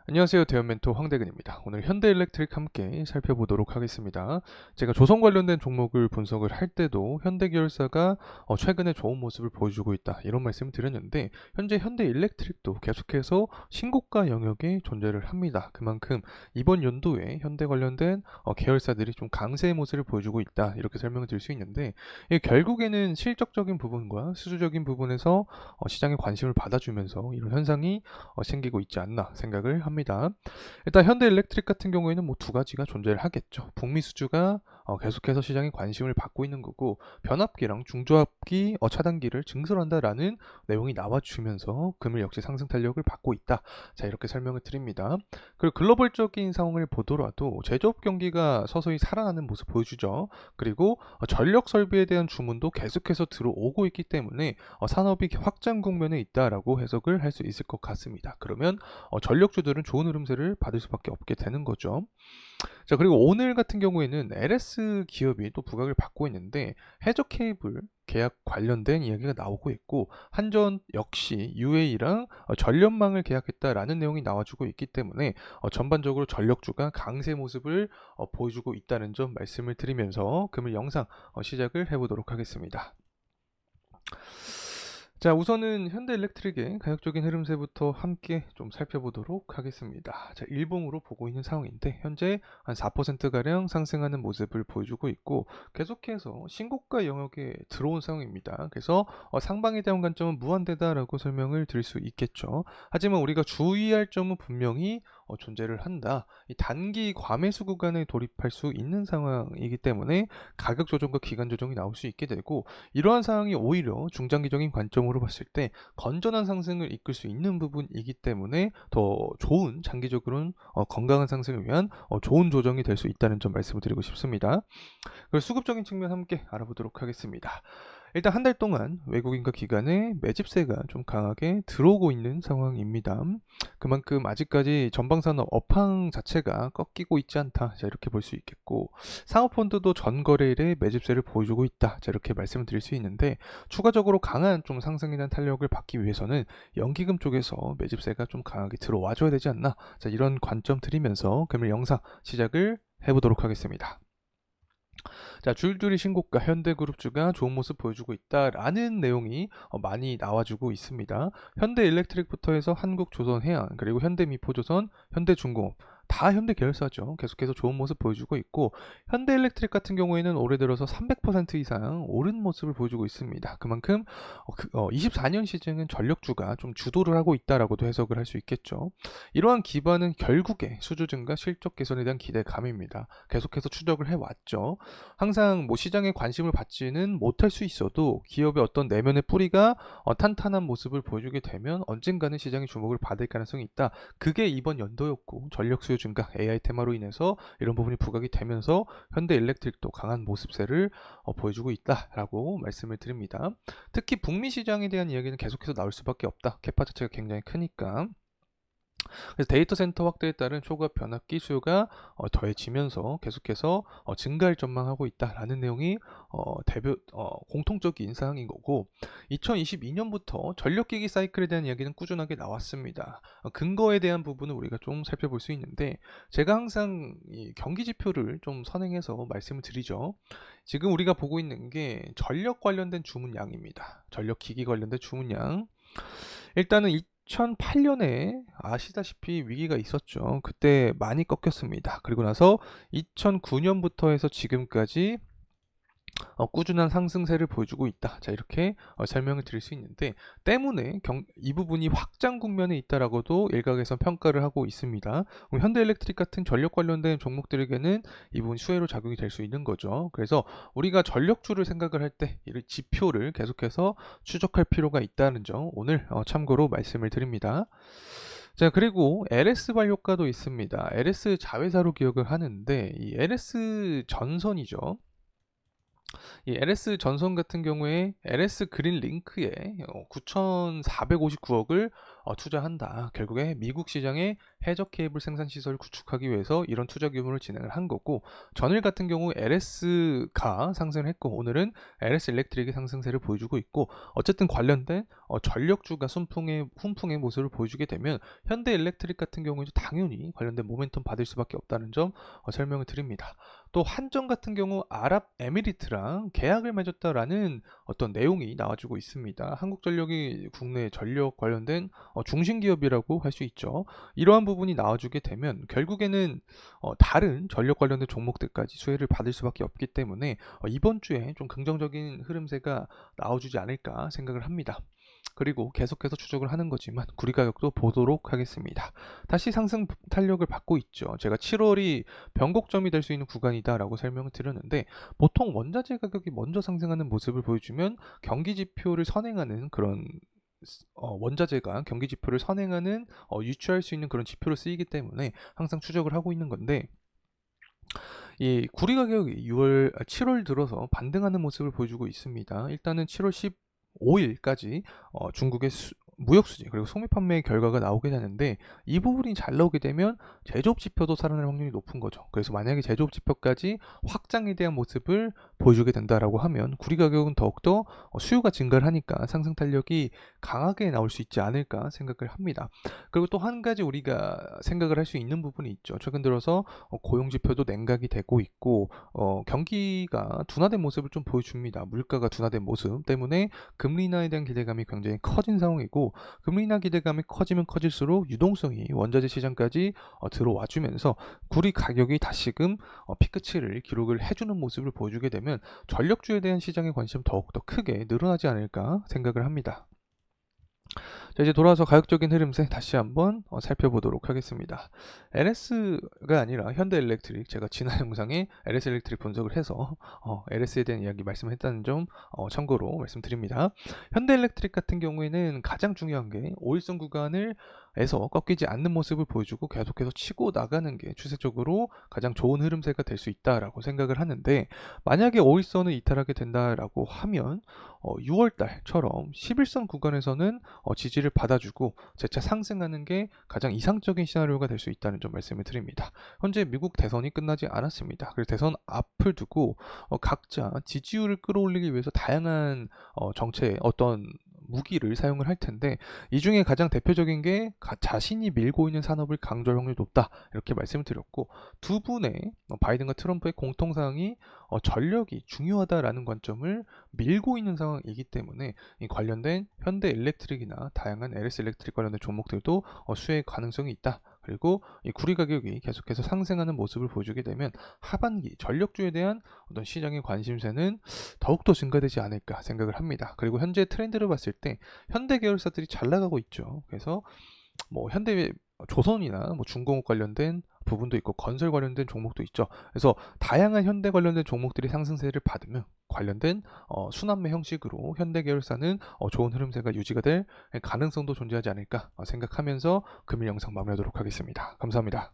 안녕하세요. 대형 멘토 황대근입니다. 오늘 현대일렉트릭 함께 살펴보도록 하겠습니다. 제가 조선 관련된 종목을 분석을 할 때도 현대계열사가 최근에 좋은 모습을 보여주고 있다 이런 말씀을 드렸는데, 현재 현대일렉트릭도 계속해서 신고가 영역에 존재를 합니다. 그만큼 이번 연도에 현대 관련된 계열사들이 좀 강세의 모습을 보여주고 있다 이렇게 설명을 드릴 수 있는데, 이게 결국에는 실적적인 부분과 수주적인 부분에서 시장의 관심을 받아주면서 이런 현상이 생기고 있지 않나 생각을 합니다. 일단 현대일렉트릭 같은 경우에는 뭐 두 가지가 존재를 하겠죠. 북미 수주가 계속해서 시장의 관심을 받고 있는 거고, 변압기랑 중저압기 차단기를 증설한다라는 내용이 나와주면서 금일 역시 상승 탄력을 받고 있다. 자, 이렇게 설명을 드립니다. 그리고 글로벌적인 상황을 보더라도 제조업 경기가 서서히 살아나는 모습 보여주죠. 그리고 전력 설비에 대한 주문도 계속해서 들어오고 있기 때문에 산업이 확장 국면에 있다라고 해석을 할 수 있을 것 같습니다. 그러면 전력주들은 좋은 흐름세를 받을 수밖에 없게 되는 거죠. 자, 그리고 오늘 같은 경우에는 LS 기업이 또 부각을 받고 있는데, 해저 케이블 계약 관련된 이야기가 나오고 있고, 한전 역시 UAE랑 전력망을 계약했다라는 내용이 나와주고 있기 때문에 전반적으로 전력주가 강세 모습을 보여주고 있다는 점 말씀을 드리면서 금일 영상 시작을 해보도록 하겠습니다. 자, 우선은 현대일렉트릭의 가격적인 흐름세부터 함께 좀 살펴보도록 하겠습니다. 자, 일봉으로 보고 있는 상황인데, 현재 한 4%가량 상승하는 모습을 보여주고 있고, 계속해서 신고가 영역에 들어온 상황입니다. 그래서 상방에 대한 관점은 무한대다라고 설명을 드릴 수 있겠죠. 하지만 우리가 주의할 점은 분명히 존재를 한다. 이 단기 과매수 구간에 돌입할 수 있는 상황이기 때문에 가격 조정과 기간 조정이 나올 수 있게 되고, 이러한 상황이 오히려 중장기적인 관점으로 봤을 때 건전한 상승을 이끌 수 있는 부분이기 때문에 더 좋은, 장기적으로는 건강한 상승을 위한 좋은 조정이 될 수 있다는 점 말씀을 드리고 싶습니다. 그리고 수급적인 측면 함께 알아보도록 하겠습니다. 일단 한 달 동안 외국인과 기관의 매집세가 좀 강하게 들어오고 있는 상황입니다. 그만큼 아직까지 전방산업 업황 자체가 꺾이고 있지 않다. 자, 이렇게 볼 수 있겠고, 상업펀드도 전 거래일에 매집세를 보여주고 있다. 자, 이렇게 말씀을 드릴 수 있는데, 추가적으로 강한 좀 상승에 대한 탄력을 받기 위해서는 연기금 쪽에서 매집세가 좀 강하게 들어와줘야 되지 않나. 자, 이런 관점 드리면서 금일 영상 시작을 해보도록 하겠습니다. 자, 줄줄이 신고가 현대그룹주가 좋은 모습 보여주고 있다라는 내용이 많이 나와주고 있습니다. 현대일렉트릭부터 해서 한국조선해양, 그리고 현대미포조선, 현대중공업 다 현대 계열사죠. 계속해서 좋은 모습 보여주고 있고, 현대일렉트릭 같은 경우에는 올해 들어서 300% 이상 오른 모습을 보여주고 있습니다. 그만큼 24년 시즌은 전력주가 좀 주도를 하고 있다라고도 해석을 할 수 있겠죠. 이러한 기반은 결국에 수주 증가, 실적 개선에 대한 기대감입니다. 계속해서 추적을 해왔죠. 항상 뭐 시장에 관심을 받지는 못할 수 있어도 기업의 어떤 내면의 뿌리가 탄탄한 모습을 보여주게 되면 언젠가는 시장의 주목을 받을 가능성이 있다. 그게 이번 연도였고, 전력 수요 증가, AI 테마로 인해서 이런 부분이 부각이 되면서 현대일렉트릭도 강한 모습세를 보여주고 있다라고 말씀을 드립니다. 특히 북미 시장에 대한 이야기는 계속해서 나올 수밖에 없다. 캐파 자체가 굉장히 크니까. 그래서 데이터 센터 확대에 따른 초과 변압기 수요가 더해지면서 계속해서 증가를 전망하고 있다라는 내용이 공통적인 사항인 거고, 2022년부터 전력기기 사이클에 대한 이야기는 꾸준하게 나왔습니다. 근거에 대한 부분은 우리가 좀 살펴볼 수 있는데, 제가 항상 이 경기 지표를 좀 선행해서 말씀을 드리죠. 지금 우리가 보고 있는 게 전력 관련된 주문량입니다. 전력기기 관련된 주문량. 일단은 2008년에 아시다시피 위기가 있었죠. 그때 많이 꺾였습니다. 그리고 나서 2009년부터 해서 지금까지 꾸준한 상승세를 보여주고 있다. 자, 이렇게 설명을 드릴 수 있는데, 때문에 이 부분이 확장 국면에 있다라고도 일각에서 평가를 하고 있습니다. 현대일렉트릭 같은 전력 관련된 종목들에게는 이 부분 수혜로 작용이 될 수 있는 거죠. 그래서 우리가 전력주를 생각을 할 때 이 지표를 계속해서 추적할 필요가 있다는 점 오늘 참고로 말씀을 드립니다. 자, 그리고 LS 발효가도 있습니다. LS 자회사로 기억을 하는데, 이 LS 전선이죠. 이 LS 전선 같은 경우에 LS 그린 링크에 9,459억을 투자한다. 결국에 미국 시장에 해적 케이블 생산 시설을 구축하기 위해서 이런 투자 규모를 진행을 한 거고, 전일 같은 경우 LS가 상승을 했고 오늘은 LS 일렉트릭이 상승세를 보여주고 있고, 어쨌든 관련된 전력주가 훈풍의 모습을 보여주게 되면 현대 일렉트릭 같은 경우에도 당연히 관련된 모멘텀 받을 수밖에 없다는 점 설명을 드립니다. 또 한전 같은 경우 아랍에미리트랑 계약을 맺었다라는 어떤 내용이 나와주고 있습니다. 한국전력이 국내 전력 관련된 중심 기업이라고 할 수 있죠. 이러한 부분이 나와주게 되면 결국에는 다른 전력 관련된 종목들까지 수혜를 받을 수밖에 없기 때문에 이번 주에 좀 긍정적인 흐름세가 나와주지 않을까 생각을 합니다. 그리고 계속해서 추적을 하는 거지만 구리 가격도 보도록 하겠습니다. 다시 상승 탄력을 받고 있죠. 제가 7월이 변곡점이 될 수 있는 구간이다라고 설명을 드렸는데, 보통 원자재 가격이 먼저 상승하는 모습을 보여주면 경기 지표를 선행하는 그런 원자재가 경기 지표를 선행하는 유추할 수 있는 그런 지표로 쓰이기 때문에 항상 추적을 하고 있는 건데, 이 구리 가격이 7월 들어서 반등하는 모습을 보여주고 있습니다. 일단은 7월 15일까지 중국의 무역 수지 그리고 소매 판매 결과가 나오게 되는데, 이 부분이 잘 나오게 되면 제조업 지표도 살아날 확률이 높은 거죠. 그래서 만약에 제조업 지표까지 확장에 대한 모습을 보여주게 된다라고 하면 구리 가격은 더욱더 수요가 증가를 하니까 상승 탄력이 강하게 나올 수 있지 않을까 생각을 합니다. 그리고 또 한 가지 우리가 생각을 할 수 있는 부분이 있죠. 최근 들어서 고용 지표도 냉각이 되고 있고 경기가 둔화된 모습을 좀 보여줍니다. 물가가 둔화된 모습 때문에 금리 인하에 대한 기대감이 굉장히 커진 상황이고, 금리 인하 기대감이 커지면 커질수록 유동성이 원자재 시장까지 들어와주면서 구리 가격이 다시금 피크치를 기록을 해주는 모습을 보여주게 되면 전력주에 대한 시장의 관심 더욱더 크게 늘어나지 않을까 생각을 합니다. 자, 이제 돌아와서 가격적인 흐름세 다시 한번 살펴보도록 하겠습니다. LS가 아니라 현대일렉트릭, 제가 지난 영상에 LS일렉트릭 분석을 해서 LS에 대한 이야기 말씀했다는 점 참고로 말씀드립니다. 현대일렉트릭 같은 경우에는 가장 중요한 게 5일선 구간을 에서 꺾이지 않는 모습을 보여주고 계속해서 치고 나가는 게 추세적으로 가장 좋은 흐름세가 될 수 있다라고 생각을 하는데, 만약에 5일선을 이탈하게 된다라고 하면 6월달처럼 11선 구간에서는 지지를 받아주고 재차 상승하는 게 가장 이상적인 시나리오가 될 수 있다는 점 말씀을 드립니다. 현재 미국 대선이 끝나지 않았습니다. 그래서 대선 앞을 두고 각자 지지율을 끌어올리기 위해서 다양한 정책 어떤 무기를 사용을 할 텐데, 이 중에 가장 대표적인 게 자신이 밀고 있는 산업을 강조할 확률이 높다 이렇게 말씀을 드렸고, 두 분의 바이든과 트럼프의 공통사항이 전력이 중요하다라는 관점을 밀고 있는 상황이기 때문에 이 관련된 현대일렉트릭이나 다양한 LS일렉트릭 관련된 종목들도 수혜 가능성이 있다. 그리고 이 구리 가격이 계속해서 상승하는 모습을 보여주게 되면 하반기 전력주에 대한 어떤 시장의 관심세는 더욱더 증가되지 않을까 생각을 합니다. 그리고 현재 트렌드를 봤을 때 현대 계열사들이 잘 나가고 있죠. 그래서 뭐 현대 조선이나 뭐 중공업 관련된 부분도 있고 건설 관련된 종목도 있죠. 그래서 다양한 현대 관련된 종목들이 상승세를 받으면 관련된 순환매 형식으로 현대 계열사는 좋은 흐름세가 유지가 될 가능성도 존재하지 않을까 생각하면서 금일 영상 마무리하도록 하겠습니다. 감사합니다.